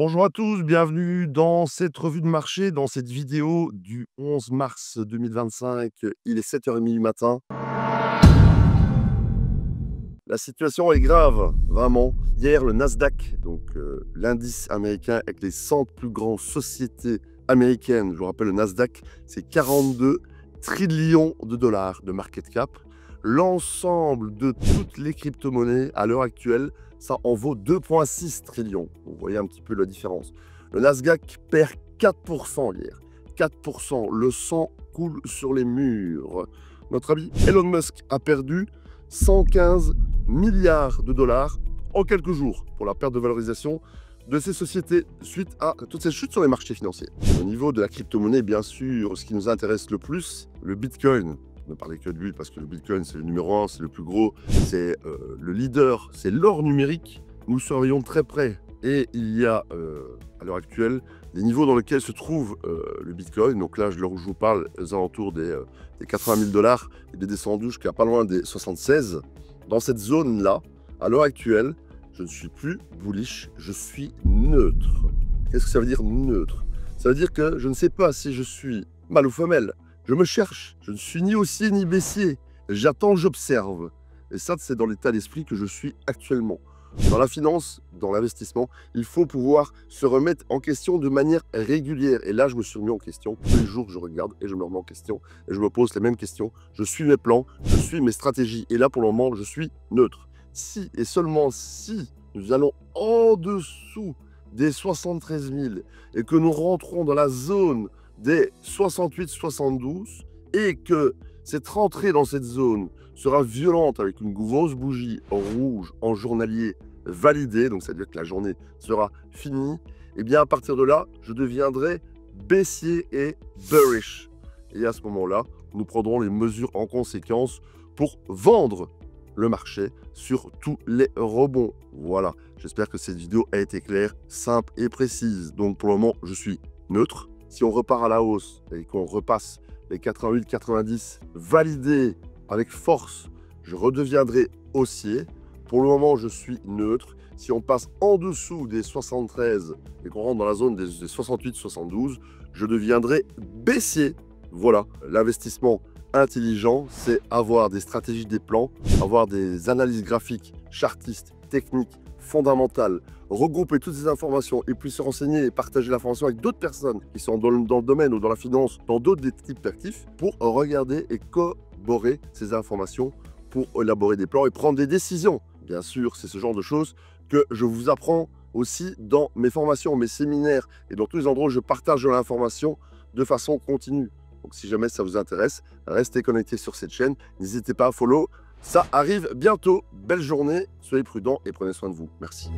Bonjour à tous, bienvenue dans cette revue de marché, dans cette vidéo du 11 mars 2025. Il est 7h30 du matin. La situation est grave, vraiment. Hier, le Nasdaq, donc l'indice américain avec les 100 plus grandes sociétés américaines, je vous rappelle, le Nasdaq, c'est 42 trillions de dollars de market cap. L'ensemble de toutes les crypto-monnaies à l'heure actuelle, ça en vaut 2,6 trillions. Vous voyez un petit peu la différence. Le Nasdaq perd 4% hier. 4%. Le sang coule sur les murs. Notre ami Elon Musk a perdu 115 milliards de dollars en quelques jours pour la perte de valorisation de ces sociétés suite à toutes ces chutes sur les marchés financiers. Au niveau de la crypto-monnaie, bien sûr, ce qui nous intéresse le plus, le Bitcoin. Ne parlez que de lui parce que le Bitcoin, c'est le numéro 1, c'est le plus gros, c'est le leader, c'est l'or numérique. Nous serions très près. Et il y a, à l'heure actuelle, des niveaux dans lesquels se trouve le Bitcoin. Donc là, je vous parle aux alentours des 80 000 dollars. Il est descendu jusqu'à pas loin des 76. Dans cette zone-là, à l'heure actuelle, je ne suis plus bullish, je suis neutre. Qu'est-ce que ça veut dire neutre? Ça veut dire que je ne sais pas si je suis mâle ou femelle. Je me cherche, je ne suis ni haussier ni baissier. J'attends, j'observe. Et ça, c'est dans l'état d'esprit que je suis actuellement. Dans la finance, dans l'investissement, il faut pouvoir se remettre en question de manière régulière. Et là, je me suis remis en question. Tous les jours, je regarde et je me remets en question. Et je me pose les mêmes questions. Je suis mes plans, je suis mes stratégies. Et là, pour le moment, je suis neutre. Si et seulement si nous allons en dessous des 73 000 et que nous rentrons dans la zone des 68-72 et que cette rentrée dans cette zone sera violente avec une grosse bougie rouge en journalier validée, donc c'est-à-dire que la journée sera finie, et bien à partir de là, je deviendrai baissier et bearish. Et à ce moment-là, nous prendrons les mesures en conséquence pour vendre le marché sur tous les rebonds. Voilà, j'espère que cette vidéo a été claire, simple et précise. Donc pour le moment, je suis neutre. Si on repart à la hausse et qu'on repasse les 88-90 validés avec force, je redeviendrai haussier. Pour le moment, je suis neutre. Si on passe en dessous des 73 et qu'on rentre dans la zone des 68-72, je deviendrai baissier. Voilà, l'investissement intelligent, c'est avoir des stratégies, des plans, avoir des analyses graphiques, chartistes, techniques, fondamentales, regrouper toutes ces informations et puis se renseigner et partager l'information avec d'autres personnes qui sont dans le domaine ou dans la finance, dans d'autres types d'actifs, pour regarder et corroborer ces informations pour élaborer des plans et prendre des décisions. Bien sûr, c'est ce genre de choses que je vous apprends aussi dans mes formations, mes séminaires et dans tous les endroits où je partage de l'information de façon continue. Donc si jamais ça vous intéresse, restez connectés sur cette chaîne. N'hésitez pas à follow. Ça arrive bientôt. Belle journée, soyez prudents et prenez soin de vous. Merci.